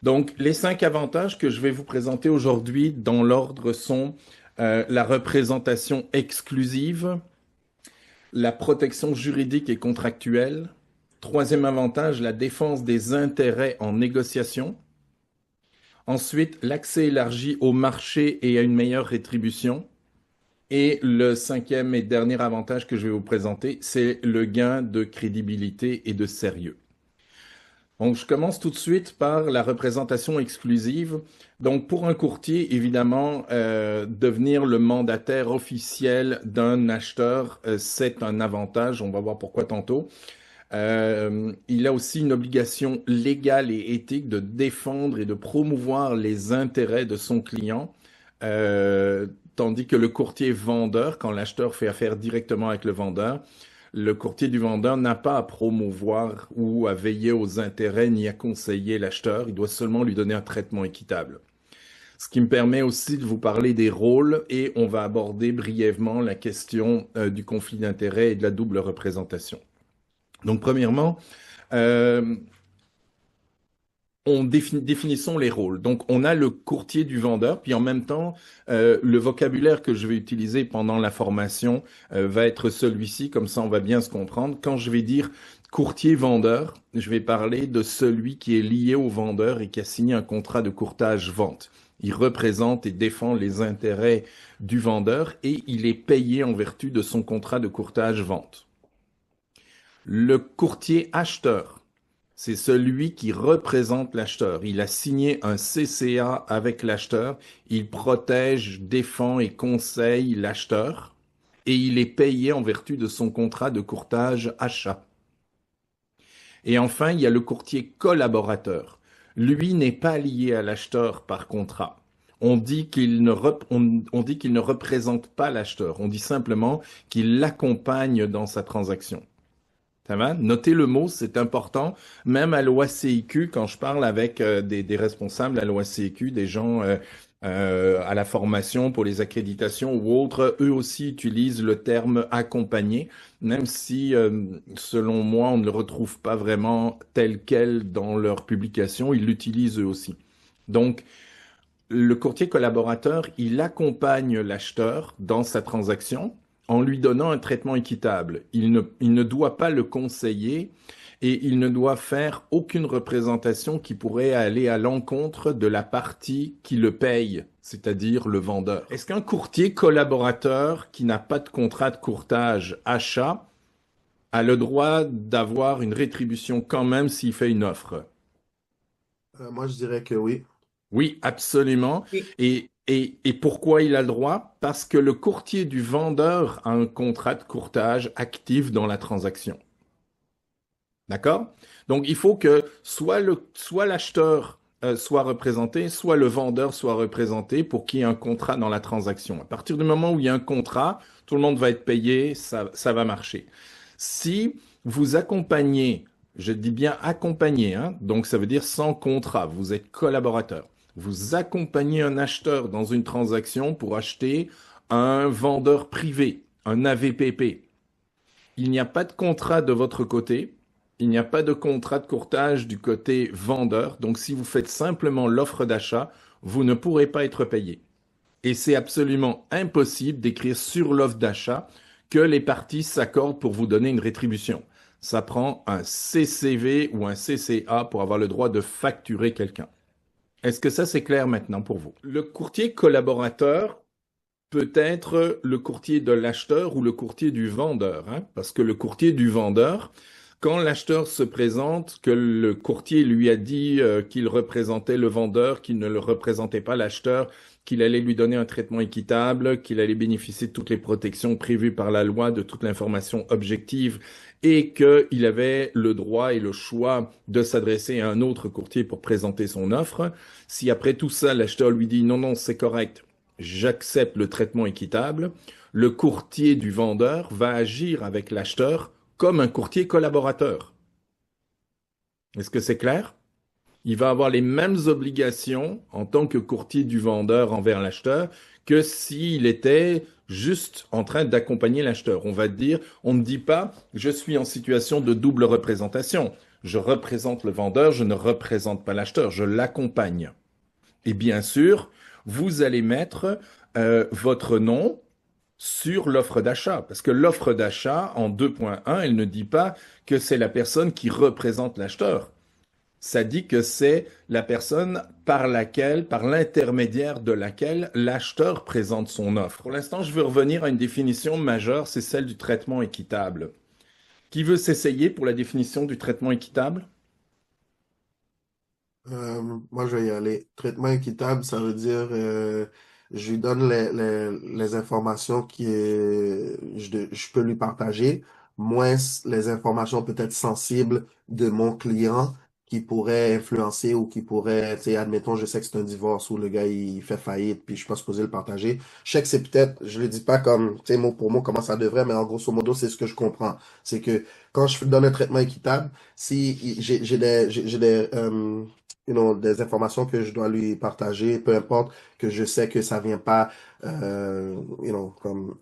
Donc, les 5 avantages que je vais vous présenter aujourd'hui dans l'ordre sont la représentation exclusive, la protection juridique et contractuelle. Troisième avantage, la défense des intérêts en négociation. Ensuite, l'accès élargi au marché et à une meilleure rétribution. Et le cinquième et dernier avantage que je vais vous présenter, c'est le gain de crédibilité et de sérieux. Donc, je commence tout de suite par la représentation exclusive. Donc, pour un courtier, évidemment, devenir le mandataire officiel d'un acheteur, c'est un avantage. On va voir pourquoi tantôt. Il a aussi une obligation légale et éthique de défendre et de promouvoir les intérêts de son client, tandis que le courtier vendeur, quand l'acheteur fait affaire directement avec le vendeur, le courtier du vendeur n'a pas à promouvoir ou à veiller aux intérêts ni à conseiller l'acheteur, il doit seulement lui donner un traitement équitable. Ce qui me permet aussi de vous parler des rôles et on va aborder brièvement la question du conflit d'intérêts et de la double représentation. Donc, premièrement, euh, définissons les rôles. Donc, on a le courtier du vendeur, puis en même temps, le vocabulaire que je vais utiliser pendant la formation va être celui-ci, comme ça on va bien se comprendre. Quand je vais dire courtier-vendeur, je vais parler de celui qui est lié au vendeur et qui a signé un contrat de courtage-vente. Il représente et défend les intérêts du vendeur et il est payé en vertu de son contrat de courtage-vente. Le courtier acheteur, c'est celui qui représente l'acheteur. Il a signé un CCA avec l'acheteur. Il protège, défend et conseille l'acheteur. Et il est payé en vertu de son contrat de courtage achat. Et enfin, il y a le courtier collaborateur. Lui n'est pas lié à l'acheteur par contrat. On dit qu'il on dit qu'il ne représente pas l'acheteur. On dit simplement qu'il l'accompagne dans sa transaction. Ça va? Notez le mot, c'est important. Même à l'OACIQ, quand je parle avec des responsables à l'OACIQ, des gens à la formation pour les accréditations ou autres, eux aussi utilisent le terme accompagné, même si, selon moi, on ne le retrouve pas vraiment tel quel dans leur publication, ils l'utilisent eux aussi. Donc, le courtier collaborateur, il accompagne l'acheteur dans sa transaction en lui donnant un traitement équitable. Il ne doit pas le conseiller et il ne doit faire aucune représentation qui pourrait aller à l'encontre de la partie qui le paye, c'est-à-dire le vendeur. Est-ce qu'un courtier collaborateur qui n'a pas de contrat de courtage achat a le droit d'avoir une rétribution quand même s'il fait une offre? Moi, je dirais que oui. Oui, absolument. Oui. Et pourquoi il a le droit? Parce que le courtier du vendeur a un contrat de courtage actif dans la transaction. D'accord? Donc, il faut que soit l'acheteur soit représenté, soit le vendeur soit représenté pour qu'il y ait un contrat dans la transaction. À partir du moment où il y a un contrat, tout le monde va être payé, ça va marcher. Si vous accompagnez, je dis bien accompagner, hein, donc ça veut dire sans contrat, vous êtes collaborateur. Vous accompagnez un acheteur dans une transaction pour acheter un vendeur privé, un AVPP. Il n'y a pas de contrat de votre côté, il n'y a pas de contrat de courtage du côté vendeur, donc si vous faites simplement l'offre d'achat, vous ne pourrez pas être payé. Et c'est absolument impossible d'écrire sur l'offre d'achat que les parties s'accordent pour vous donner une rétribution. Ça prend un CCV ou un CCA pour avoir le droit de facturer quelqu'un. Est-ce que ça c'est clair maintenant pour vous? Le courtier collaborateur peut être le courtier de l'acheteur ou le courtier du vendeur, hein, parce que le courtier du vendeur, quand l'acheteur se présente, que le courtier lui a dit qu'il représentait le vendeur, qu'il ne le représentait pas l'acheteur, qu'il allait lui donner un traitement équitable, qu'il allait bénéficier de toutes les protections prévues par la loi, de toute l'information objective, et qu'il avait le droit et le choix de s'adresser à un autre courtier pour présenter son offre. Si après tout ça, l'acheteur lui dit non, non, c'est correct, j'accepte le traitement équitable, le courtier du vendeur va agir avec l'acheteur comme un courtier collaborateur. Est-ce que c'est clair? Il va avoir les mêmes obligations en tant que courtier du vendeur envers l'acheteur que s'il était juste en train d'accompagner l'acheteur. On va dire, on ne dit pas, je suis en situation de double représentation. Je représente le vendeur, je ne représente pas l'acheteur, je l'accompagne. Et bien sûr, vous allez mettre votre nom sur l'offre d'achat, parce que l'offre d'achat en 2.1, elle ne dit pas que c'est la personne qui représente l'acheteur. Ça dit que c'est la personne par laquelle, par l'intermédiaire de laquelle l'acheteur présente son offre. Pour l'instant, je veux revenir à une définition majeure, c'est celle du traitement équitable. Qui veut s'essayer pour la définition du traitement équitable? Moi, je vais y aller. Traitement équitable, ça veut dire je lui donne les informations je peux lui partager, moins les informations peut-être sensibles de mon client qui pourraient influencer ou qui pourraient, tu sais, admettons, je sais que c'est un divorce où le gars il fait faillite, puis je suis pas supposé le partager. Je sais que c'est peut-être, je le dis pas comme, tu sais, mot pour mot comment ça devrait, mais en grosso modo, c'est ce que je comprends. C'est que quand je donne un traitement équitable, si j'ai des des informations que je dois lui partager, peu importe que je sais que ça vient pas, comme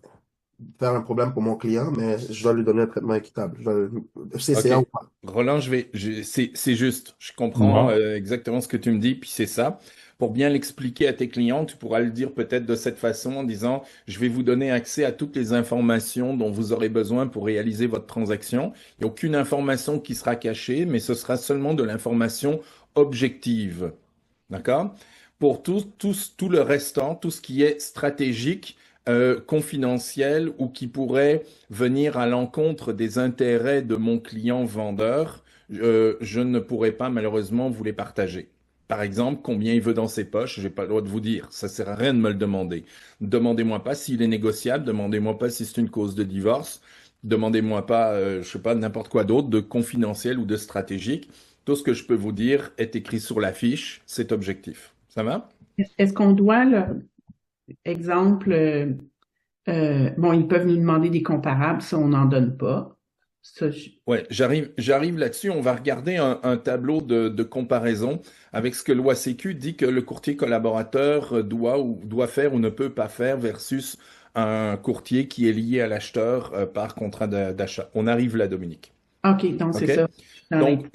faire un problème pour mon client, mais je dois lui donner un traitement équitable. Ok. CCA ou pas. Roland, c'est juste. Je comprends Non. exactement ce que tu me dis, puis c'est ça. Pour bien l'expliquer à tes clients, tu pourras le dire peut-être de cette façon en disant, je vais vous donner accès à toutes les informations dont vous aurez besoin pour réaliser votre transaction. Il n'y a aucune information qui sera cachée, mais ce sera seulement de l'information objective. D'accord? Pour tout le restant, tout ce qui est stratégique, confidentiel ou qui pourrait venir à l'encontre des intérêts de mon client vendeur, je ne pourrai pas malheureusement vous les partager. Par exemple, combien il veut dans ses poches, j'ai pas le droit de vous dire. Ça sert à rien de me le demander. Demandez-moi pas s'il est négociable, demandez-moi pas si c'est une cause de divorce, demandez-moi pas, je sais pas, n'importe quoi d'autre, de confidentiel ou de stratégique. Tout ce que je peux vous dire est écrit sur la fiche, c'est objectif. Ça va? Est-ce qu'on doit, exemple, bon, ils peuvent nous demander des comparables si on n'en donne pas. Ça, Ouais, j'arrive là-dessus. On va regarder un tableau de comparaison avec ce que l'OACQ dit que le courtier collaborateur doit faire ou ne peut pas faire versus un courtier qui est lié à l'acheteur par contrat d'achat. On arrive là, Dominique. OK, donc c'est OK? ça. Dans Donc,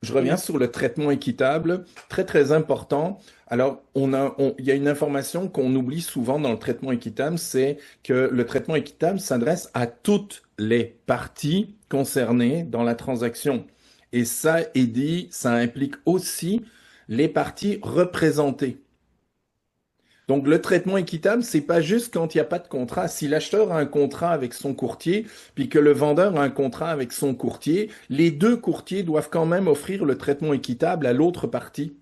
je reviens sur le traitement équitable, très très important. Alors, il y a une information qu'on oublie souvent dans le traitement équitable, c'est que le traitement équitable s'adresse à toutes les parties concernées dans la transaction. Et ça, Eddie, ça implique aussi les parties représentées. Donc, le traitement équitable, c'est pas juste quand il n'y a pas de contrat. Si l'acheteur a un contrat avec son courtier, puis que le vendeur a un contrat avec son courtier, les deux courtiers doivent quand même offrir le traitement équitable à l'autre partie.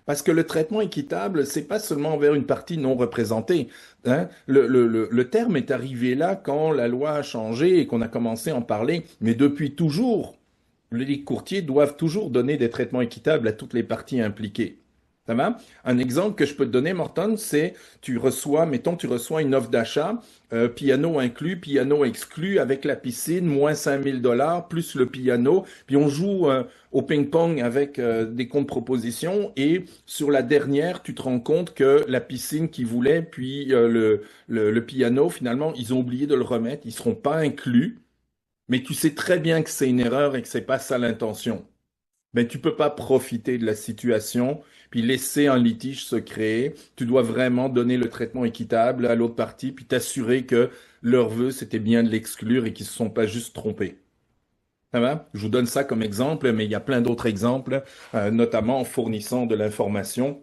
Parce que le traitement équitable, c'est pas seulement envers une partie non représentée. Hein. Le terme est arrivé là quand la loi a changé et qu'on a commencé à en parler. Mais depuis toujours, les courtiers doivent toujours donner des traitements équitables à toutes les parties impliquées. Ça va? Un exemple que je peux te donner, Morton, c'est mettons, tu reçois une offre d'achat, piano inclus, piano exclu, avec la piscine, moins $5 000, plus le piano, puis on joue au ping-pong avec des contre-propositions, et sur la dernière, tu te rends compte que la piscine qui voulait, puis le piano, finalement, ils ont oublié de le remettre, ils seront pas inclus, mais tu sais très bien que c'est une erreur et que c'est pas ça l'intention. Ben, tu peux pas profiter de la situation puis laisser un litige se créer. Tu dois vraiment donner le traitement équitable à l'autre partie puis t'assurer que leur vœu, c'était bien de l'exclure et qu'ils se sont pas juste trompés. Ça va? Je vous donne ça comme exemple, mais il y a plein d'autres exemples, notamment en fournissant de l'information.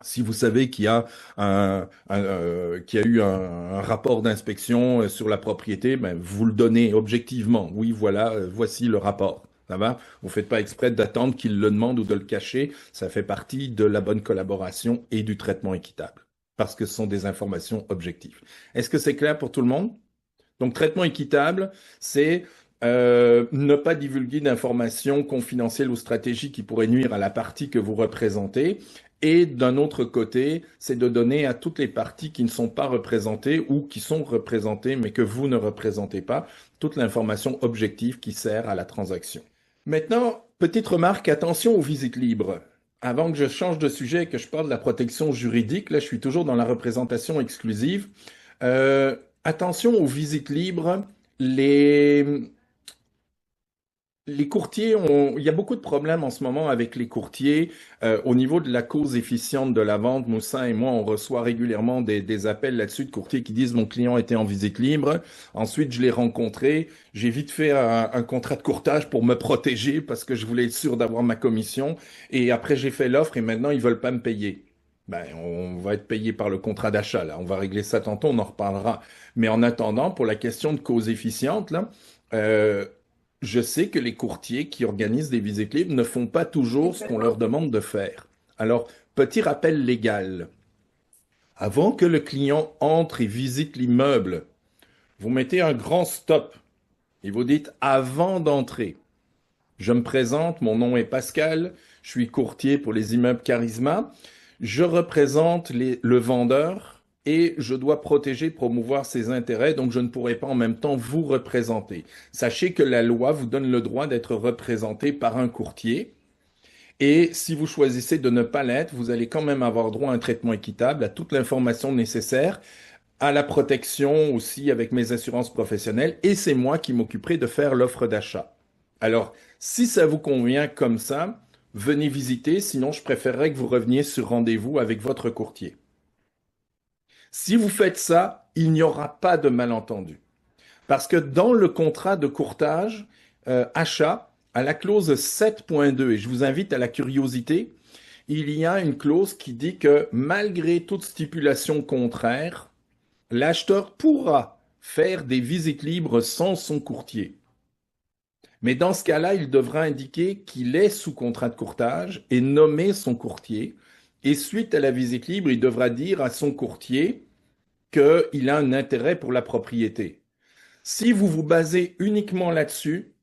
Si vous savez qu'il y a eu un rapport d'inspection sur la propriété, ben, vous le donnez objectivement. Oui, voilà, voici le rapport. Ça va? Vous faites pas exprès d'attendre qu'il le demande ou de le cacher. Ça fait partie de la bonne collaboration et du traitement équitable. Parce que ce sont des informations objectives. Est-ce que c'est clair pour tout le monde? Donc, traitement équitable, c'est ne pas divulguer d'informations confidentielles ou stratégiques qui pourraient nuire à la partie que vous représentez. Et d'un autre côté, c'est de donner à toutes les parties qui ne sont pas représentées ou qui sont représentées mais que vous ne représentez pas, toute l'information objective qui sert à la transaction. Maintenant, petite remarque, attention aux visites libres. Avant que je change de sujet et que je parle de la protection juridique, là je suis toujours dans la représentation exclusive. Attention aux visites libres. Les, les courtiers il y a beaucoup de problèmes en ce moment avec les courtiers au niveau de la cause efficiente de la vente. Moussin et moi, on reçoit régulièrement des appels là-dessus de courtiers qui disent mon client était en visite libre. Ensuite, je l'ai rencontré. J'ai vite fait un contrat de courtage pour me protéger parce que je voulais être sûr d'avoir ma commission. Et après, j'ai fait l'offre et maintenant, ils veulent pas me payer. Ben, on va être payé par le contrat d'achat, là. On va régler ça tantôt, on en reparlera. Mais en attendant, pour la question de cause efficiente, là, euh, je sais que les courtiers qui organisent des visites libres ne font pas toujours ce qu'on leur demande de faire. Alors, petit rappel légal. Avant que le client entre et visite l'immeuble, vous mettez un grand stop et vous dites avant d'entrer. Je me présente, mon nom est Pascal, je suis courtier pour les immeubles Charisma. Je représente le vendeur et je dois protéger, promouvoir ses intérêts, donc je ne pourrai pas en même temps vous représenter. Sachez que la loi vous donne le droit d'être représenté par un courtier. Et si vous choisissez de ne pas l'être, vous allez quand même avoir droit à un traitement équitable, à toute l'information nécessaire, à la protection aussi avec mes assurances professionnelles, et c'est moi qui m'occuperai de faire l'offre d'achat. Alors, si ça vous convient comme ça, venez visiter, sinon je préférerais que vous reveniez sur rendez-vous avec votre courtier. Si vous faites ça, il n'y aura pas de malentendu. Parce que dans le contrat de courtage achat, à la clause 7.2, et je vous invite à la curiosité, il y a une clause qui dit que malgré toute stipulation contraire, l'acheteur pourra faire des visites libres sans son courtier. Mais dans ce cas-là, il devra indiquer qu'il est sous contrat de courtage et nommer son courtier. Et suite à la visite libre, il devra dire à son courtier qu'il a un intérêt pour la propriété. Si vous vous basez uniquement là-dessus,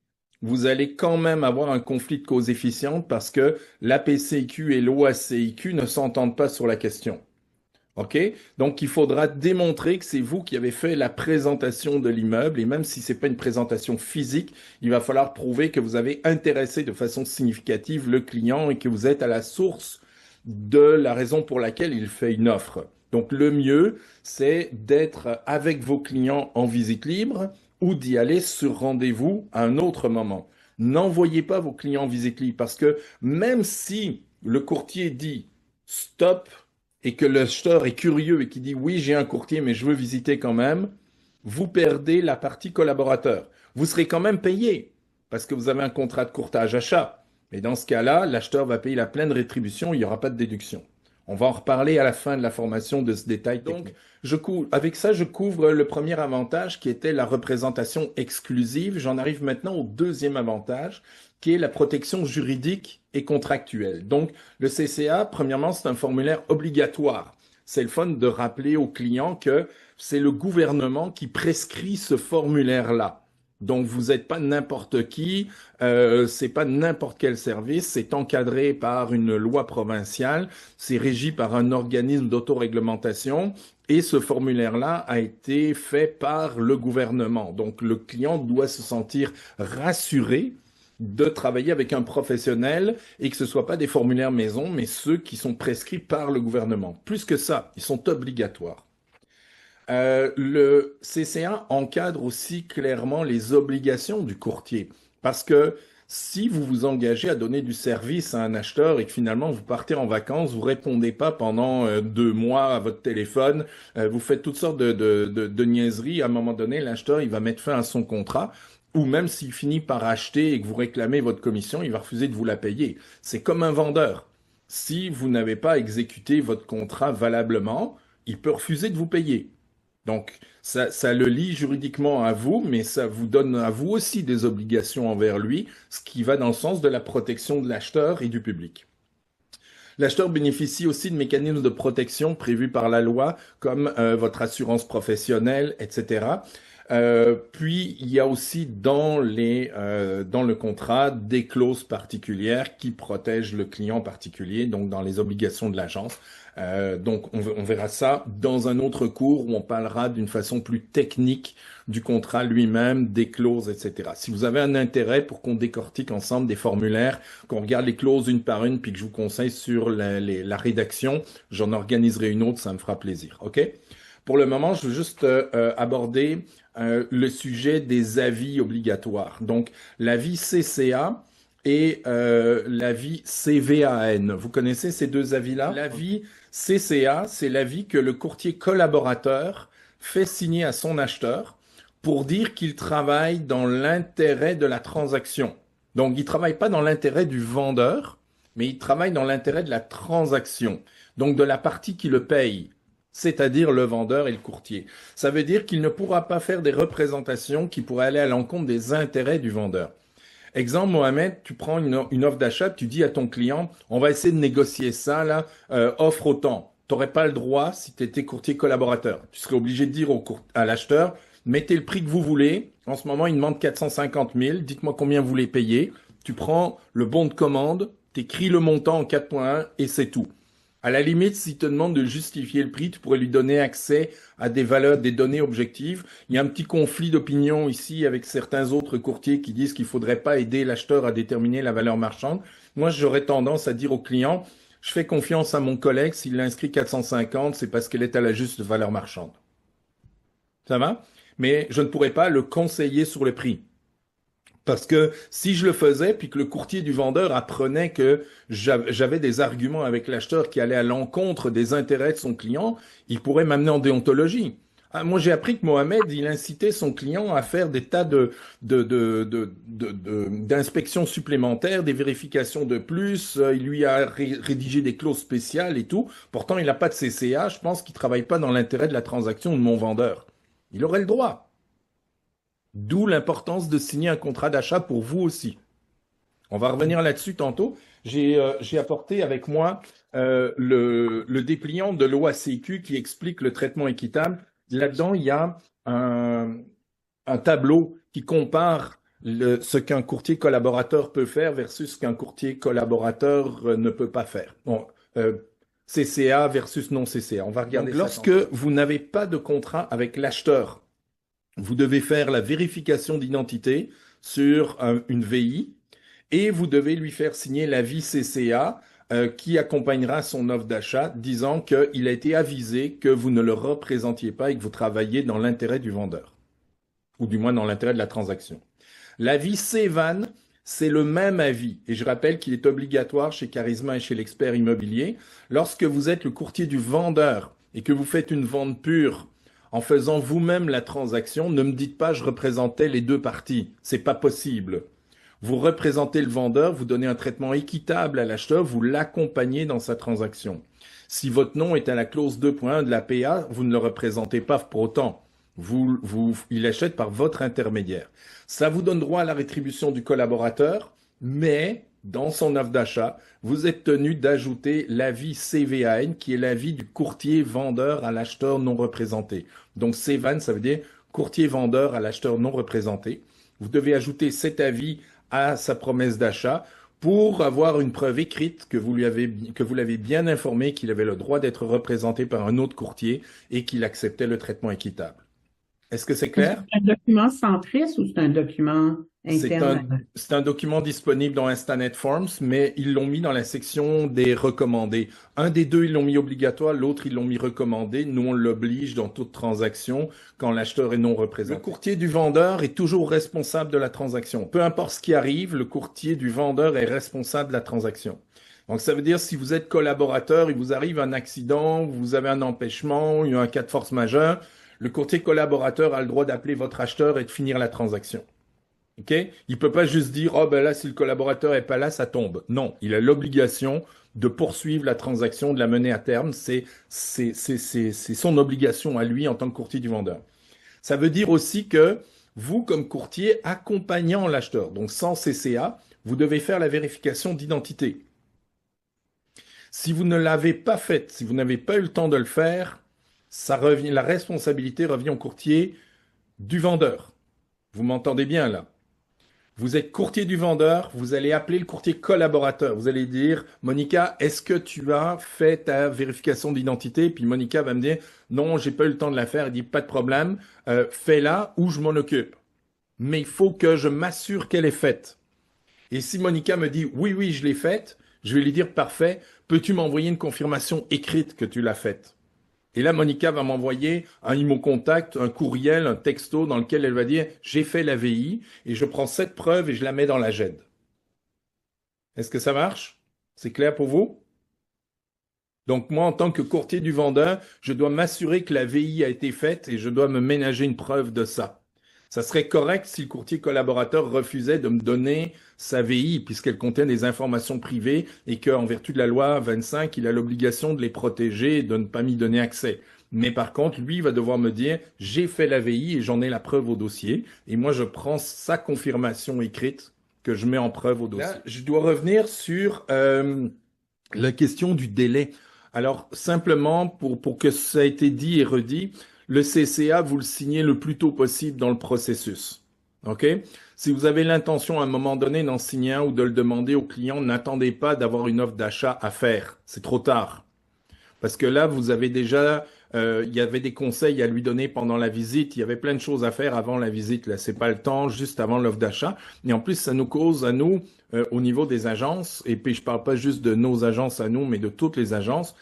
vous allez quand même avoir un conflit de cause efficiente parce que l'APCIQ et l'OACIQ ne s'entendent pas sur la question. OK? Donc, il faudra démontrer que c'est vous qui avez fait la présentation de l'immeuble et même si c'est pas une présentation physique, il va falloir prouver que vous avez intéressé de façon significative le client et que vous êtes à la source de la raison pour laquelle il fait une offre. Donc, le mieux, c'est d'être avec vos clients en visite libre ou d'y aller sur rendez-vous à un autre moment. N'envoyez pas vos clients en visite libre parce que même si le courtier dit stop, et que l'acheteur est curieux et qui dit oui, j'ai un courtier, mais je veux visiter quand même, vous perdez la partie collaborateur. Vous serez quand même payé parce que vous avez un contrat de courtage achat. Mais dans ce cas-là, l'acheteur va payer la pleine rétribution, il n'y aura pas de déduction. On va en reparler à la fin de la formation de ce détail technique. Donc, avec ça, je couvre le premier avantage qui était la représentation exclusive. J'en arrive maintenant au deuxième avantage qui est la protection juridique et contractuelle. Donc, le CCA, premièrement, c'est un formulaire obligatoire. C'est le fun de rappeler aux clients que c'est le gouvernement qui prescrit ce formulaire-là. Donc, vous n'êtes pas n'importe qui, c'est pas n'importe quel service, c'est encadré par une loi provinciale, c'est régi par un organisme d'autoréglementation et ce formulaire-là a été fait par le gouvernement. Donc, le client doit se sentir rassuré de travailler avec un professionnel et que ce ne soit pas des formulaires maison, mais ceux qui sont prescrits par le gouvernement. Plus que ça, ils sont obligatoires. Le CCA encadre aussi clairement les obligations du courtier. Parce que si vous vous engagez à donner du service à un acheteur et que finalement vous partez en vacances, vous répondez pas pendant 2 mois à votre téléphone, vous faites toutes sortes de niaiseries, à un moment donné, l'acheteur, il va mettre fin à son contrat. Ou même s'il finit par acheter et que vous réclamez votre commission, il va refuser de vous la payer. C'est comme un vendeur. Si vous n'avez pas exécuté votre contrat valablement, il peut refuser de vous payer. Donc, ça le lie juridiquement à vous, mais ça vous donne à vous aussi des obligations envers lui, ce qui va dans le sens de la protection de l'acheteur et du public. L'acheteur bénéficie aussi de mécanismes de protection prévus par la loi, comme votre assurance professionnelle, etc. Puis, il y a aussi dans le contrat des clauses particulières qui protègent le client particulier, donc dans les obligations de l'agence. Donc, on verra ça dans un autre cours où on parlera d'une façon plus technique du contrat lui-même, des clauses, etc. Si vous avez un intérêt pour qu'on décortique ensemble des formulaires, qu'on regarde les clauses une par une, puis que je vous conseille sur la rédaction, j'en organiserai une autre, ça me fera plaisir. OK? Pour le moment, je veux juste aborder le sujet des avis obligatoires. Donc, l'avis CCA et l'avis CVAN. Vous connaissez ces deux avis-là? L'avis CCA, c'est l'avis que le courtier collaborateur fait signer à son acheteur pour dire qu'il travaille dans l'intérêt de la transaction. Donc, il ne travaille pas dans l'intérêt du vendeur, mais il travaille dans l'intérêt de la transaction, donc de la partie qui le paye, c'est-à-dire le vendeur et le courtier. Ça veut dire qu'il ne pourra pas faire des représentations qui pourraient aller à l'encontre des intérêts du vendeur. Exemple, Mohamed, tu prends une offre d'achat, tu dis à ton client, on va essayer de négocier ça, là, offre autant. Tu n'aurais pas le droit si tu étais courtier collaborateur. Tu serais obligé de dire à l'acheteur, mettez le prix que vous voulez. En ce moment, il demande 450 000. Dites-moi combien vous voulez payer. Tu prends le bon de commande, tu écris le montant en 4.1 et c'est tout. À la limite, s'il te demande de justifier le prix, tu pourrais lui donner accès à des valeurs, des données objectives. Il y a un petit conflit d'opinion ici avec certains autres courtiers qui disent qu'il faudrait pas aider l'acheteur à déterminer la valeur marchande. Moi, j'aurais tendance à dire au client, je fais confiance à mon collègue, s'il a inscrit 450, c'est parce qu'elle est à la juste valeur marchande. Ça va? Mais je ne pourrais pas le conseiller sur le prix. Parce que si je le faisais, puis que le courtier du vendeur apprenait que j'avais des arguments avec l'acheteur qui allaient à l'encontre des intérêts de son client, il pourrait m'amener en déontologie. Ah, moi, j'ai appris que Mohamed, il incitait son client à faire des tas d'inspections supplémentaires, des vérifications de plus. Il lui a rédigé des clauses spéciales et tout. Pourtant, il n'a pas de CCA. Je pense qu'il travaille pas dans l'intérêt de la transaction de mon vendeur. Il aurait le droit. D'où l'importance de signer un contrat d'achat pour vous aussi. On va revenir là-dessus tantôt. J'ai apporté avec moi le dépliant de l'OACQ qui explique le traitement équitable. Là-dedans, il y a un tableau qui compare ce qu'un courtier collaborateur peut faire versus ce qu'un courtier collaborateur ne peut pas faire. Bon, CCA versus non CCA. On va regarder ça. Lorsque vous n'avez pas de contrat avec l'acheteur, vous devez faire la vérification d'identité sur une VI et vous devez lui faire signer l'avis CCA qui accompagnera son offre d'achat disant qu'il a été avisé que vous ne le représentiez pas et que vous travaillez dans l'intérêt du vendeur, ou du moins dans l'intérêt de la transaction. L'avis CVAN, c'est le même avis et je rappelle qu'il est obligatoire chez Charisma et chez l'expert immobilier. Lorsque vous êtes le courtier du vendeur et que vous faites une vente pure, en faisant vous-même la transaction, ne me dites pas je représentais les deux parties. C'est pas possible. Vous représentez le vendeur, vous donnez un traitement équitable à l'acheteur, vous l'accompagnez dans sa transaction. Si votre nom est à la clause 2.1 de la PA, vous ne le représentez pas pour autant. Il achète par votre intermédiaire. Ça vous donne droit à la rétribution du collaborateur, mais dans son offre d'achat, vous êtes tenu d'ajouter l'avis CVAN, qui est l'avis du courtier vendeur à l'acheteur non représenté. Donc CVAN, ça veut dire courtier vendeur à l'acheteur non représenté. Vous devez ajouter cet avis à sa promesse d'achat pour avoir une preuve écrite que vous l'avez bien informé qu'il avait le droit d'être représenté par un autre courtier et qu'il acceptait le traitement équitable. Est-ce que c'est clair? C'est un document centriste ou c'est un document interne? C'est un document disponible dans Instanet Forms, mais ils l'ont mis dans la section des recommandés. Un des deux, ils l'ont mis obligatoire, l'autre, ils l'ont mis recommandé. Nous, on l'oblige dans toute transaction quand l'acheteur est non représenté. Le courtier du vendeur est toujours responsable de la transaction. Peu importe ce qui arrive, le courtier du vendeur est responsable de la transaction. Donc, ça veut dire si vous êtes collaborateur, il vous arrive un accident, vous avez un empêchement, il y a un cas de force majeure, le courtier collaborateur a le droit d'appeler votre acheteur et de finir la transaction. Ok? Il peut pas juste dire, oh ben là, si le collaborateur est pas là, ça tombe. Non, il a l'obligation de poursuivre la transaction, de la mener à terme. C'est son obligation à lui en tant que courtier du vendeur. Ça veut dire aussi que vous, comme courtier, accompagnant l'acheteur, donc sans CCA, vous devez faire la vérification d'identité. Si vous ne l'avez pas faite, si vous n'avez pas eu le temps de le faire, la responsabilité revient au courtier du vendeur. Vous m'entendez bien là? Vous êtes courtier du vendeur, vous allez appeler le courtier collaborateur. Vous allez dire, Monica, est-ce que tu as fait ta vérification d'identité? Puis Monica va me dire, non, j'ai pas eu le temps de la faire. Elle dit, pas de problème, fais-la ou je m'en occupe. Mais il faut que je m'assure qu'elle est faite. Et si Monica me dit, oui, je l'ai faite, je vais lui dire, parfait, peux-tu m'envoyer une confirmation écrite que tu l'as faite? Et là, Monica va m'envoyer un IMO-Contact, un courriel, un texto dans lequel elle va dire, j'ai fait la VI et je prends cette preuve et je la mets dans la GED. Est-ce que ça marche? C'est clair pour vous? Donc moi, en tant que courtier du vendeur, je dois m'assurer que la VI a été faite et je dois me ménager une preuve de ça. Ça serait correct si le courtier collaborateur refusait de me donner sa VI puisqu'elle contient des informations privées et qu'en vertu de la loi 25, il a l'obligation de les protéger et de ne pas m'y donner accès. Mais par contre, lui va devoir me dire, j'ai fait la VI et j'en ai la preuve au dossier. Et moi, je prends sa confirmation écrite que je mets en preuve au dossier. Là, je dois revenir sur la question du délai. Alors, simplement, pour que ça ait été dit et redit, le CCA, vous le signez le plus tôt possible dans le processus. OK? Si vous avez l'intention à un moment donné d'en signer un ou de le demander au client, n'attendez pas d'avoir une offre d'achat à faire. C'est trop tard. Parce que là, vous avez déjà, il y avait des conseils à lui donner pendant la visite. Il y avait plein de choses à faire avant la visite. Là, c'est pas le temps, juste avant l'offre d'achat. Et en plus, ça nous cause à nous, au niveau des agences, et puis je parle pas juste de nos agences à nous, mais de toutes les agences,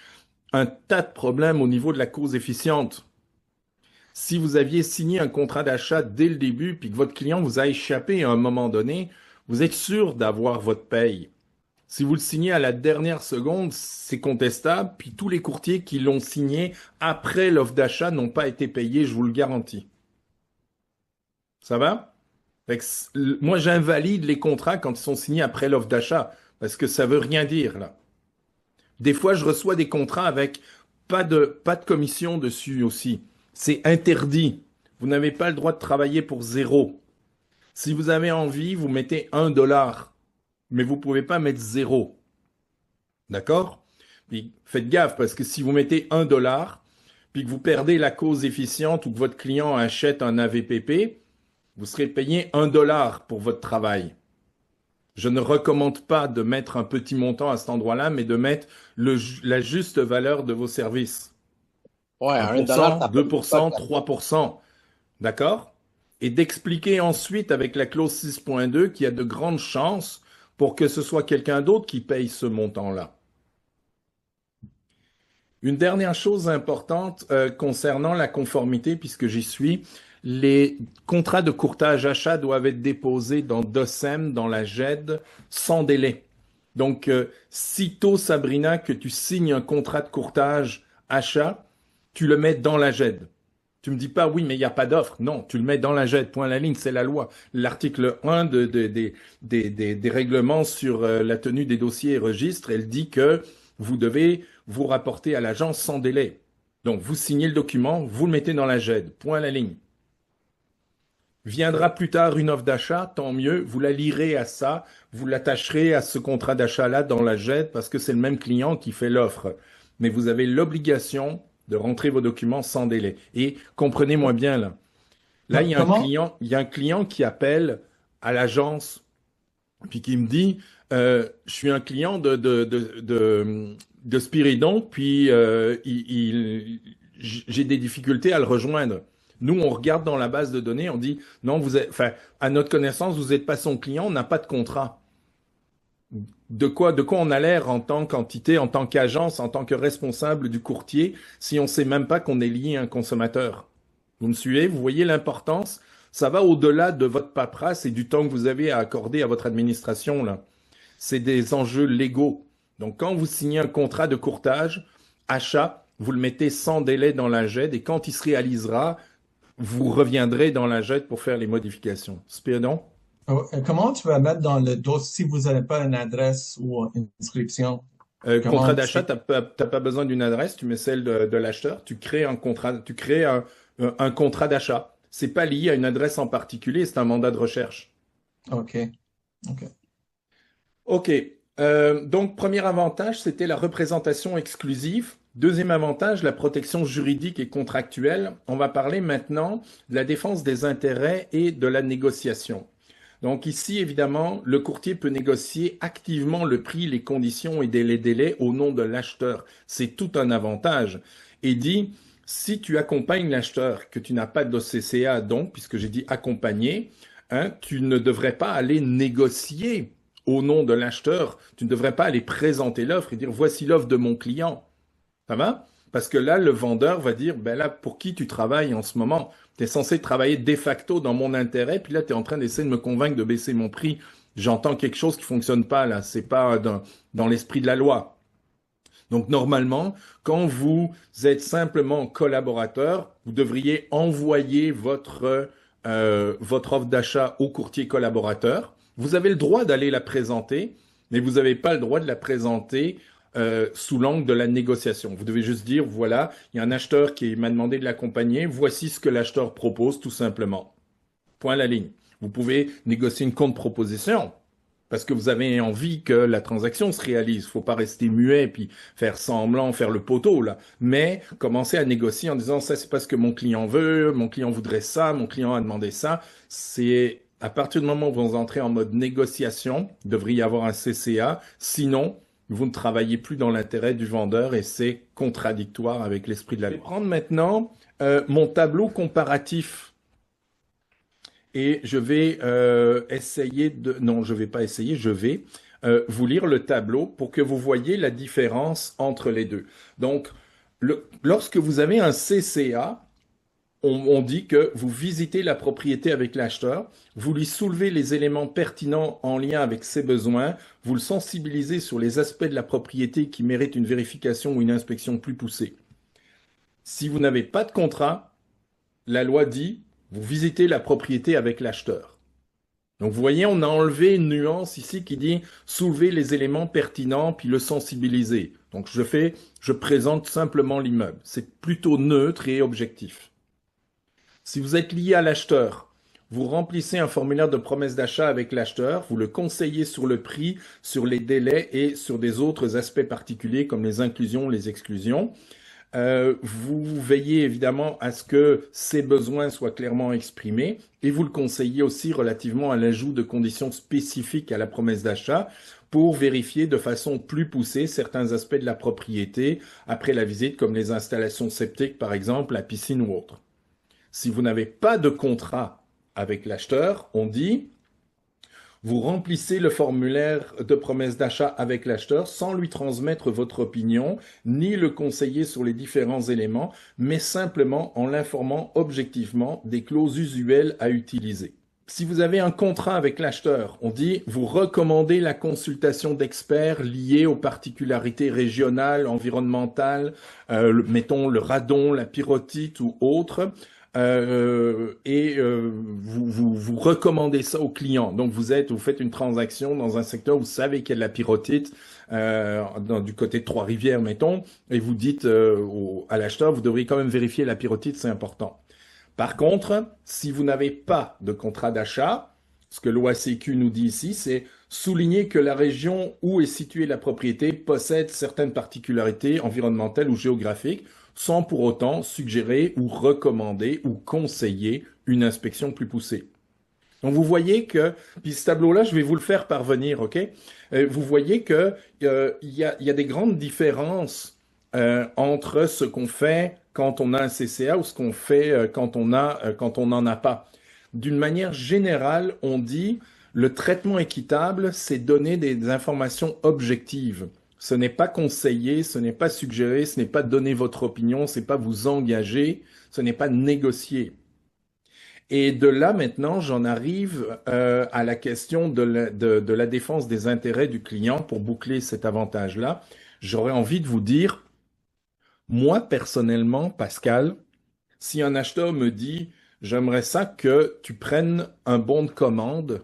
un tas de problèmes au niveau de la cause efficiente. Si vous aviez signé un contrat d'achat dès le début, puis que votre client vous a échappé à un moment donné, vous êtes sûr d'avoir votre paye. Si vous le signez à la dernière seconde, c'est contestable, puis tous les courtiers qui l'ont signé après l'offre d'achat n'ont pas été payés, je vous le garantis. Ça va? Fait que moi, j'invalide les contrats quand ils sont signés après l'offre d'achat, parce que ça veut rien dire, là. Des fois, je reçois des contrats avec pas de commission dessus aussi. C'est interdit. Vous n'avez pas le droit de travailler pour zéro. Si vous avez envie, vous mettez 1 $, mais vous pouvez pas mettre zéro. D'accord? Puis faites gaffe parce que si vous mettez 1 $, puis que vous perdez la cause efficiente ou que votre client achète un AVPP, vous serez payé 1 $ pour votre travail. Je ne recommande pas de mettre un petit montant à cet endroit-là, mais de mettre la juste valeur de vos services. Ouais, 1%, ça peut 2%, 3%. D'accord? Et d'expliquer ensuite avec la clause 6.2 qu'il y a de grandes chances pour que ce soit quelqu'un d'autre qui paye ce montant-là. Une dernière chose importante concernant la conformité, puisque j'y suis, les contrats de courtage achat doivent être déposés dans DOCEM, dans la GED, sans délai. Donc, sitôt, Sabrina, que tu signes un contrat de courtage achat, tu le mets dans la GED. Tu me dis pas, oui, mais il n'y a pas d'offre. Non, tu le mets dans la GED, point à la ligne, c'est la loi. L'article 1 des règlements sur la tenue des dossiers et registres, elle dit que vous devez vous rapporter à l'agence sans délai. Donc, vous signez le document, vous le mettez dans la GED, point à la ligne. Viendra plus tard une offre d'achat, tant mieux, vous la lirez à ça, vous l'attacherez à ce contrat d'achat-là dans la GED parce que c'est le même client qui fait l'offre. Mais vous avez l'obligation de rentrer vos documents sans délai. Et comprenez-moi bien là. Là, il y a un client qui appelle à l'agence puis qui me dit je suis un client de Spiridon, puis j'ai des difficultés à le rejoindre. Nous, on regarde dans la base de données, on dit non, à notre connaissance, vous n'êtes pas son client, on n'a pas de contrat. De quoi on a l'air en tant qu'entité, en tant qu'agence, en tant que responsable du courtier, si on ne sait même pas qu'on est lié à un consommateur? Vous me suivez? Vous voyez l'importance? Ça va au-delà de votre paperasse et du temps que vous avez à accorder à votre administration, là. C'est des enjeux légaux. Donc, quand vous signez un contrat de courtage, achat, vous le mettez sans délai dans la GED et quand il se réalisera, vous reviendrez dans la GED pour faire les modifications. Spiridon? Comment tu vas mettre dans le dossier si vous n'avez pas une adresse ou une inscription? Contrat d'achat, t'as pas besoin d'une adresse, tu mets celle de l'acheteur, tu crées un contrat d'achat. C'est pas lié à une adresse en particulier, c'est un mandat de recherche. OK. OK. Donc, premier avantage, c'était la représentation exclusive. Deuxième avantage, la protection juridique et contractuelle. On va parler maintenant de la défense des intérêts et de la négociation. Donc ici, évidemment, le courtier peut négocier activement le prix, les conditions et les délais au nom de l'acheteur. C'est tout un avantage. Et dit, si tu accompagnes l'acheteur, que tu n'as pas de CCA donc, puisque j'ai dit accompagner, tu ne devrais pas aller négocier au nom de l'acheteur. Tu ne devrais pas aller présenter l'offre et dire voici l'offre de mon client. Ça va? Parce que là, le vendeur va dire, ben là, pour qui tu travailles en ce moment? Tu es censé travailler de facto dans mon intérêt, puis là, tu es en train d'essayer de me convaincre de baisser mon prix. J'entends quelque chose qui fonctionne pas là. C'est pas dans l'esprit de la loi. Donc, normalement, quand vous êtes simplement collaborateur, vous devriez envoyer votre offre d'achat au courtier collaborateur. Vous avez le droit d'aller la présenter, mais vous n'avez pas le droit de la présenter sous l'angle de la négociation. Vous devez juste dire, voilà, il y a un acheteur qui m'a demandé de l'accompagner, voici ce que l'acheteur propose, tout simplement. Point à la ligne. Vous pouvez négocier une contre-proposition, parce que vous avez envie que la transaction se réalise. Faut pas rester muet puis faire semblant, faire le poteau, là. Mais commencer à négocier en disant, ça, c'est pas ce que mon client veut, mon client voudrait ça, mon client a demandé ça. C'est à partir du moment où vous entrez en mode négociation, il devrait y avoir un CCA. Sinon, vous ne travaillez plus dans l'intérêt du vendeur et c'est contradictoire avec l'esprit de la loi. Je vais prendre maintenant mon tableau comparatif. Et je vais essayer de... Non, je vais pas essayer, je vais vous lire le tableau pour que vous voyez la différence entre les deux. Donc, lorsque vous avez un CCA, on dit que vous visitez la propriété avec l'acheteur, vous lui soulevez les éléments pertinents en lien avec ses besoins, vous le sensibilisez sur les aspects de la propriété qui méritent une vérification ou une inspection plus poussée. Si vous n'avez pas de contrat, la loi dit vous visitez la propriété avec l'acheteur. Donc vous voyez, on a enlevé une nuance ici qui dit soulever les éléments pertinents puis le sensibiliser. Donc je présente simplement l'immeuble. C'est plutôt neutre et objectif. Si vous êtes lié à l'acheteur, vous remplissez un formulaire de promesse d'achat avec l'acheteur, vous le conseillez sur le prix, sur les délais et sur des autres aspects particuliers comme les inclusions, les exclusions. Vous veillez évidemment à ce que ses besoins soient clairement exprimés et vous le conseillez aussi relativement à l'ajout de conditions spécifiques à la promesse d'achat pour vérifier de façon plus poussée certains aspects de la propriété après la visite comme les installations septiques par exemple, la piscine ou autre. Si vous n'avez pas de contrat avec l'acheteur, on dit vous remplissez le formulaire de promesse d'achat avec l'acheteur sans lui transmettre votre opinion, ni le conseiller sur les différents éléments, mais simplement en l'informant objectivement des clauses usuelles à utiliser. Si vous avez un contrat avec l'acheteur, on dit vous recommandez la consultation d'experts liés aux particularités régionales, environnementales, mettons le radon, la pyrrhotite ou autres. Vous recommandez ça au client. Donc vous faites une transaction dans un secteur où vous savez qu'il y a de la pyrrhotite du côté de Trois-Rivières, mettons, et vous dites à l'acheteur, vous devriez quand même vérifier la pyrrhotite, c'est important. Par contre, si vous n'avez pas de contrat d'achat, ce que l'OACQ nous dit ici, c'est souligner que la région où est située la propriété possède certaines particularités environnementales ou géographiques, sans pour autant suggérer ou recommander ou conseiller une inspection plus poussée. Donc vous voyez que, puis ce tableau-là, je vais vous le faire parvenir, ok? Vous voyez que il y a des grandes différences entre ce qu'on fait quand on a un CCA ou ce qu'on fait quand on n'en a pas. D'une manière générale, on dit le traitement équitable, c'est donner des informations objectives. Ce n'est pas conseiller, ce n'est pas suggérer, ce n'est pas donner votre opinion, ce n'est pas vous engager, ce n'est pas négocier. Et de là, maintenant, j'en arrive à la question de la défense des intérêts du client pour boucler cet avantage-là. J'aurais envie de vous dire, moi, personnellement, Pascal, si un acheteur me dit, j'aimerais ça que tu prennes un bon de commande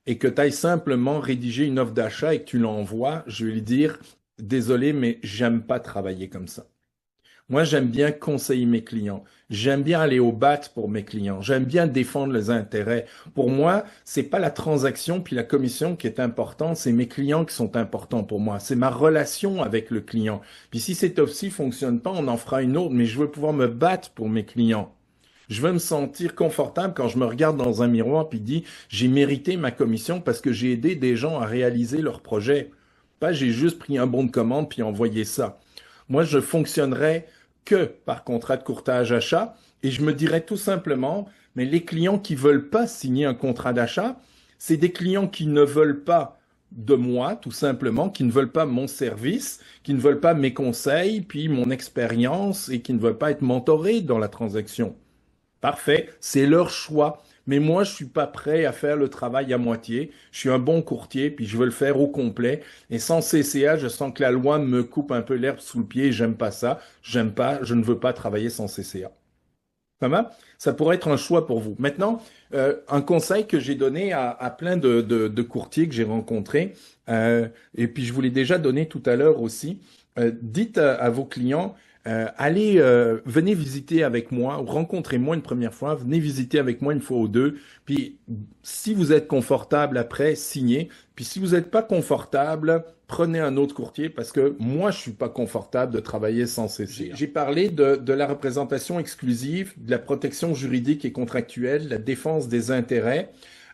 et que tu ailles simplement rédiger une offre d'achat et que tu l'envoies, je vais lui dire, désolé, mais j'aime pas travailler comme ça. Moi, j'aime bien conseiller mes clients. J'aime bien aller au bat pour mes clients. J'aime bien défendre les intérêts. Pour moi, c'est pas la transaction puis la commission qui est importante, c'est mes clients qui sont importants pour moi. C'est ma relation avec le client. Puis si cette offre-ci fonctionne pas, on en fera une autre, mais je veux pouvoir me battre pour mes clients. Je veux me sentir confortable quand je me regarde dans un miroir puis dis j'ai mérité ma commission parce que j'ai aidé des gens à réaliser leur projet. Pas j'ai juste pris un bon de commande puis envoyé ça. Moi, je fonctionnerais que par contrat de courtage achat et je me dirais tout simplement, mais les clients qui veulent pas signer un contrat d'achat, c'est des clients qui ne veulent pas de moi, tout simplement, qui ne veulent pas mon service, qui ne veulent pas mes conseils, puis mon expérience, et qui ne veulent pas être mentorés dans la transaction. Parfait, c'est leur choix. Mais moi, je suis pas prêt à faire le travail à moitié. Je suis un bon courtier, puis je veux le faire au complet. Et sans CCA, je sens que la loi me coupe un peu l'herbe sous le pied. J'aime pas ça. J'aime pas, je ne veux pas travailler sans CCA. Ça va? Ça pourrait être un choix pour vous. Maintenant, un conseil que j'ai donné à plein de courtiers que j'ai rencontrés, et puis je vous l'ai déjà donné tout à l'heure aussi, dites à vos clients, allez, venez visiter avec moi, ou rencontrez-moi une première fois, venez visiter avec moi une fois ou deux, puis si vous êtes confortable après, signez, puis si vous n'êtes pas confortable, prenez un autre courtier parce que moi, je suis pas confortable de travailler sans CCA. J'ai parlé de la représentation exclusive, de la protection juridique et contractuelle, la défense des intérêts.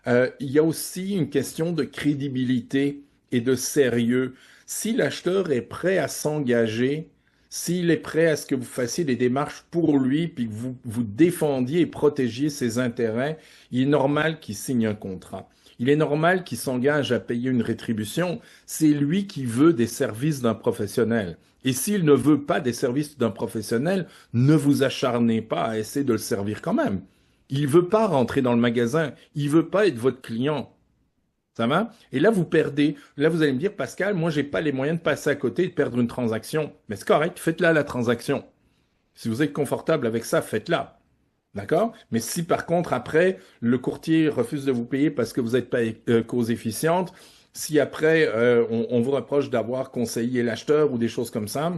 Il y a aussi une question de crédibilité et de sérieux. Si l'acheteur est prêt à s'engager, s'il est prêt à ce que vous fassiez des démarches pour lui, puis que vous défendiez et protégiez ses intérêts, il est normal qu'il signe un contrat. Il est normal qu'il s'engage à payer une rétribution. C'est lui qui veut des services d'un professionnel. Et s'il ne veut pas des services d'un professionnel, ne vous acharnez pas à essayer de le servir quand même. Il veut pas rentrer dans le magasin. Il veut pas être votre client. Ça va? Et là, vous perdez. Là, vous allez me dire, Pascal, moi, j'ai pas les moyens de passer à côté et de perdre une transaction. Mais c'est correct, faites-la la transaction. Si vous êtes confortable avec ça, faites-la. D'accord? Mais si par contre, après, le courtier refuse de vous payer parce que vous n'êtes pas cause efficiente, si après, on vous reproche d'avoir conseillé l'acheteur ou des choses comme ça,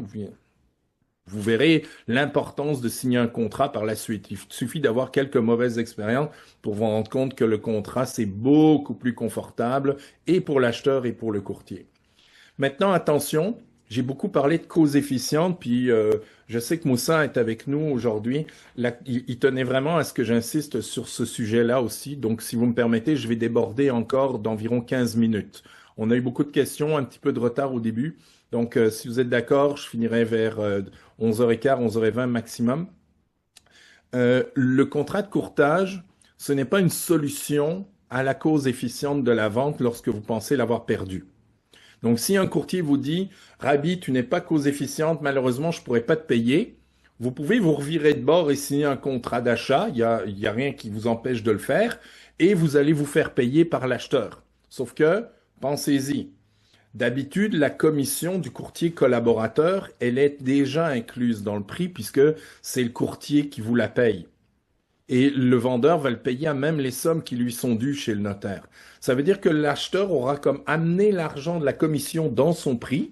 vous verrez l'importance de signer un contrat par la suite. Il suffit d'avoir quelques mauvaises expériences pour vous rendre compte que le contrat, c'est beaucoup plus confortable et pour l'acheteur et pour le courtier. Maintenant, attention, j'ai beaucoup parlé de cause efficiente, puis je sais que Moussa est avec nous aujourd'hui. Il tenait vraiment à ce que j'insiste sur ce sujet-là aussi. Donc, si vous me permettez, je vais déborder encore d'environ 15 minutes. On a eu beaucoup de questions, un petit peu de retard au début. Donc, si vous êtes d'accord, je finirai vers 11h15, 11h20 maximum. Le contrat de courtage, ce n'est pas une solution à la cause efficiente de la vente lorsque vous pensez l'avoir perdue. Donc, si un courtier vous dit, Rabi, tu n'es pas cause efficiente, malheureusement, je pourrais pas te payer, vous pouvez vous revirer de bord et signer un contrat d'achat. Il y a rien qui vous empêche de le faire et vous allez vous faire payer par l'acheteur. Sauf que, pensez-y. D'habitude, la commission du courtier collaborateur, elle est déjà incluse dans le prix puisque c'est le courtier qui vous la paye. Et le vendeur va le payer à même les sommes qui lui sont dues chez le notaire. Ça veut dire que l'acheteur aura comme amené l'argent de la commission dans son prix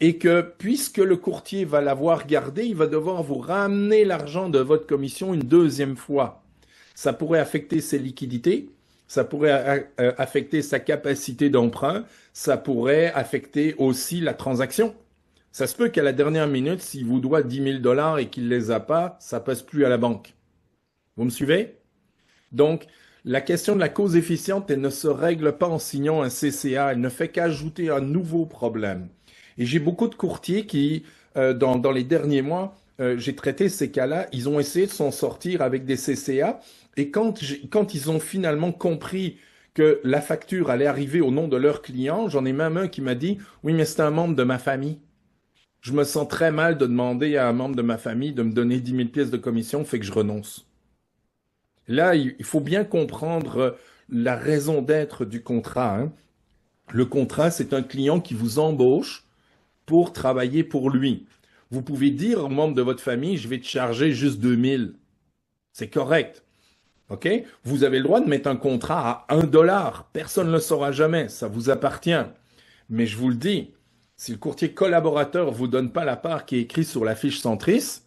et que puisque le courtier va l'avoir gardé, il va devoir vous ramener l'argent de votre commission une deuxième fois. Ça pourrait affecter ses liquidités, ça pourrait affecter sa capacité d'emprunt, ça pourrait affecter aussi la transaction. Ça se peut qu'à la dernière minute, s'il vous doit 10 000 $ et qu'il les a pas, ça passe plus à la banque. Vous me suivez? Donc, la question de la cause efficiente, elle ne se règle pas en signant un CCA, elle ne fait qu'ajouter un nouveau problème. Et j'ai beaucoup de courtiers qui, dans les derniers mois, j'ai traité ces cas-là, ils ont essayé de s'en sortir avec des CCA, et quand ils ont finalement compris que la facture allait arriver au nom de leur client, j'en ai même un qui m'a dit, oui, mais c'est un membre de ma famille. Je me sens très mal de demander à un membre de ma famille de me donner 10 000 pièces de commission, fait que je renonce. Là, il faut bien comprendre la raison d'être du contrat, hein. Le contrat, c'est un client qui vous embauche pour travailler pour lui. Vous pouvez dire aux membres de votre famille, je vais te charger juste 2000. C'est correct. OK? Vous avez le droit de mettre un contrat à 1 $. Personne ne le saura jamais. Ça vous appartient. Mais je vous le dis, si le courtier collaborateur vous donne pas la part qui est écrite sur la fiche Centris,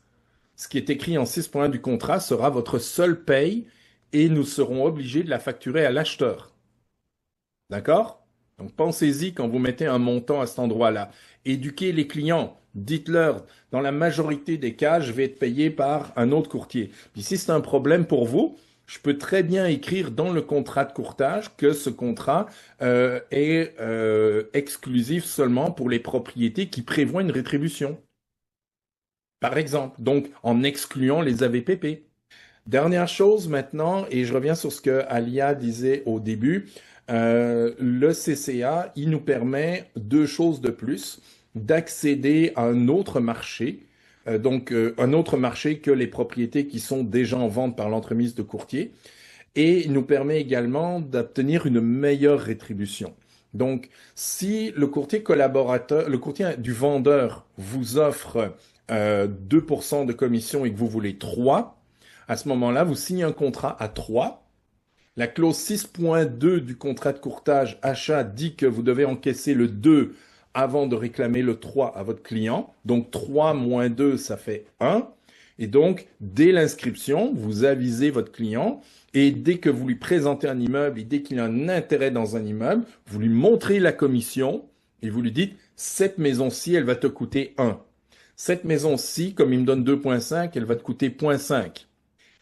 ce qui est écrit en 6.1 du contrat sera votre seule paye et nous serons obligés de la facturer à l'acheteur. D'accord? Donc pensez-y quand vous mettez un montant à cet endroit-là. Éduquez les clients. Dites-leur, dans la majorité des cas, je vais être payé par un autre courtier. Puis si c'est un problème pour vous, je peux très bien écrire dans le contrat de courtage que ce contrat est exclusif seulement pour les propriétés qui prévoient une rétribution. Par exemple, donc en excluant les AVPP. Dernière chose maintenant, et je reviens sur ce que Alia disait au début, le CCA, il nous permet deux choses de plus, d'accéder à un autre marché, un autre marché que les propriétés qui sont déjà en vente par l'entremise de courtier, et il nous permet également d'obtenir une meilleure rétribution. Donc, si le courtier collaborateur, le courtier du vendeur vous offre 2% de commission et que vous voulez 3, à ce moment-là, vous signez un contrat à 3. La clause 6.2 du contrat de courtage achat dit que vous devez encaisser le 2 avant de réclamer le 3 à votre client. Donc 3 moins 2, ça fait 1. Et donc, dès l'inscription, vous avisez votre client et dès que vous lui présentez un immeuble et dès qu'il a un intérêt dans un immeuble, vous lui montrez la commission et vous lui dites, cette maison-ci, elle va te coûter 1. Cette maison-ci, comme il me donne 2.5, elle va te coûter 0.5.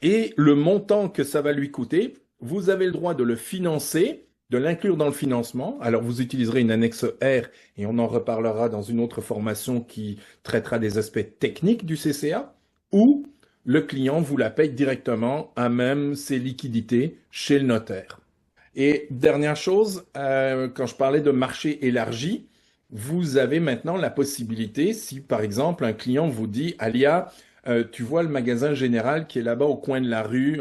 Et le montant que ça va lui coûter, vous avez le droit de le financer, de l'inclure dans le financement. Alors, vous utiliserez une annexe R et on en reparlera dans une autre formation qui traitera des aspects techniques du CCA, ou le client vous la paye directement à même ses liquidités chez le notaire. Et dernière chose, quand je parlais de marché élargi, vous avez maintenant la possibilité, si par exemple un client vous dit, Alia, tu vois le magasin général qui est là-bas au coin de la rue,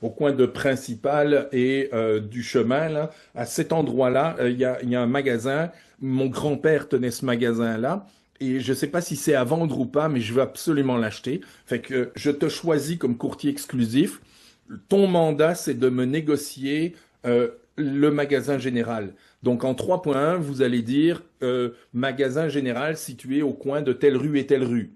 au coin de Principal et du chemin, là, à cet endroit-là, il y a un magasin, mon grand-père tenait ce magasin-là, et je ne sais pas si c'est à vendre ou pas, mais je veux absolument l'acheter. Fait que je te choisis comme courtier exclusif. Ton mandat, c'est de me négocier le magasin général. Donc en 3.1, vous allez dire magasin général situé au coin de telle rue et telle rue.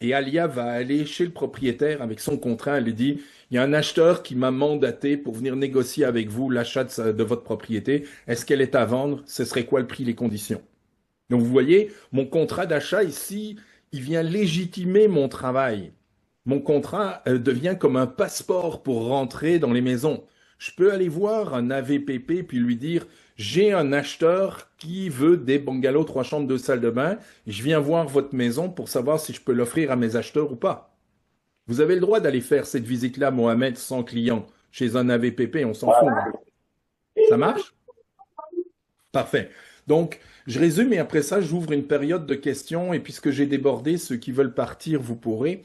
Et Alia va aller chez le propriétaire avec son contrat. Elle lui dit, il y a un acheteur qui m'a mandaté pour venir négocier avec vous l'achat de votre propriété. Est-ce qu'elle est à vendre? Ce serait quoi le prix, les conditions? Donc vous voyez, mon contrat d'achat ici, il vient légitimer mon travail. Mon contrat devient comme un passeport pour rentrer dans les maisons. Je peux aller voir un AVPP puis lui dire, j'ai un acheteur qui veut des bungalows 3 chambres 2 salles de bain. Je viens voir votre maison pour savoir si je peux l'offrir à mes acheteurs ou pas. Vous avez le droit d'aller faire cette visite-là, Mohamed, sans client, chez un AVPP, on s'en fout. Ça marche? Parfait. Donc, je résume et après ça, j'ouvre une période de questions et puisque j'ai débordé, ceux qui veulent partir, vous pourrez.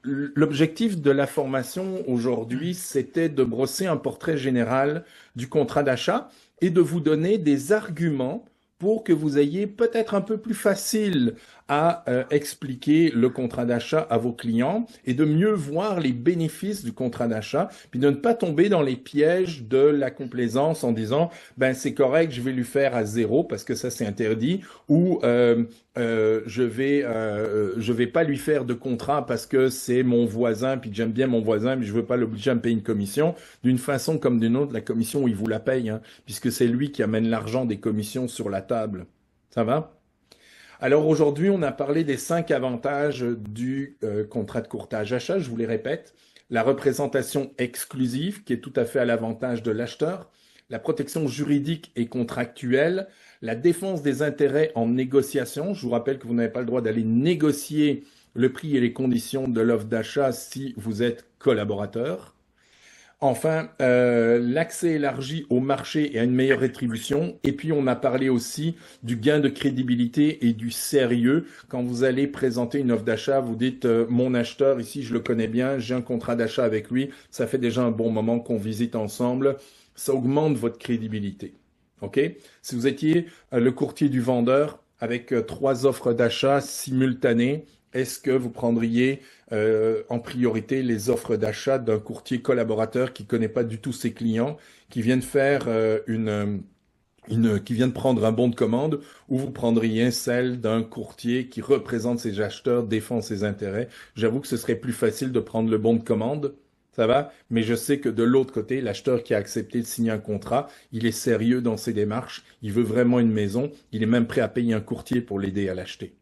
L'objectif de la formation aujourd'hui, c'était de brosser un portrait général du contrat d'achat et de vous donner des arguments pour que vous ayez peut-être un peu plus facile à expliquer le contrat d'achat à vos clients et de mieux voir les bénéfices du contrat d'achat, puis de ne pas tomber dans les pièges de la complaisance en disant ben c'est correct, je vais lui faire à 0 parce que ça c'est interdit, ou je vais pas lui faire de contrat parce que c'est mon voisin puis que j'aime bien mon voisin mais je veux pas l'obliger à me payer une commission. D'une façon comme d'une autre, la commission il vous la paye hein, puisque c'est lui qui amène l'argent des commissions sur la table. Ça va? Alors aujourd'hui, on a parlé des 5 avantages du contrat de courtage achat. Je vous les répète. La représentation exclusive, qui est tout à fait à l'avantage de l'acheteur. La protection juridique et contractuelle. La défense des intérêts en négociation. Je vous rappelle que vous n'avez pas le droit d'aller négocier le prix et les conditions de l'offre d'achat si vous êtes collaborateur. Enfin, l'accès élargi au marché et à une meilleure rétribution. Et puis, on a parlé aussi du gain de crédibilité et du sérieux. Quand vous allez présenter une offre d'achat, vous dites mon acheteur, ici, je le connais bien, j'ai un contrat d'achat avec lui. Ça fait déjà un bon moment qu'on visite ensemble. Ça augmente votre crédibilité. OK? Si vous étiez le courtier du vendeur avec 3 offres d'achat simultanées, est-ce que vous prendriez en priorité les offres d'achat d'un courtier collaborateur qui connaît pas du tout ses clients, qui vient de faire qui vient de prendre un bon de commande, ou vous prendriez celle d'un courtier qui représente ses acheteurs, défend ses intérêts? J'avoue que ce serait plus facile de prendre le bon de commande. Ça va? Mais je sais que de l'autre côté, l'acheteur qui a accepté de signer un contrat, il est sérieux dans ses démarches, il veut vraiment une maison, il est même prêt à payer un courtier pour l'aider à l'acheter.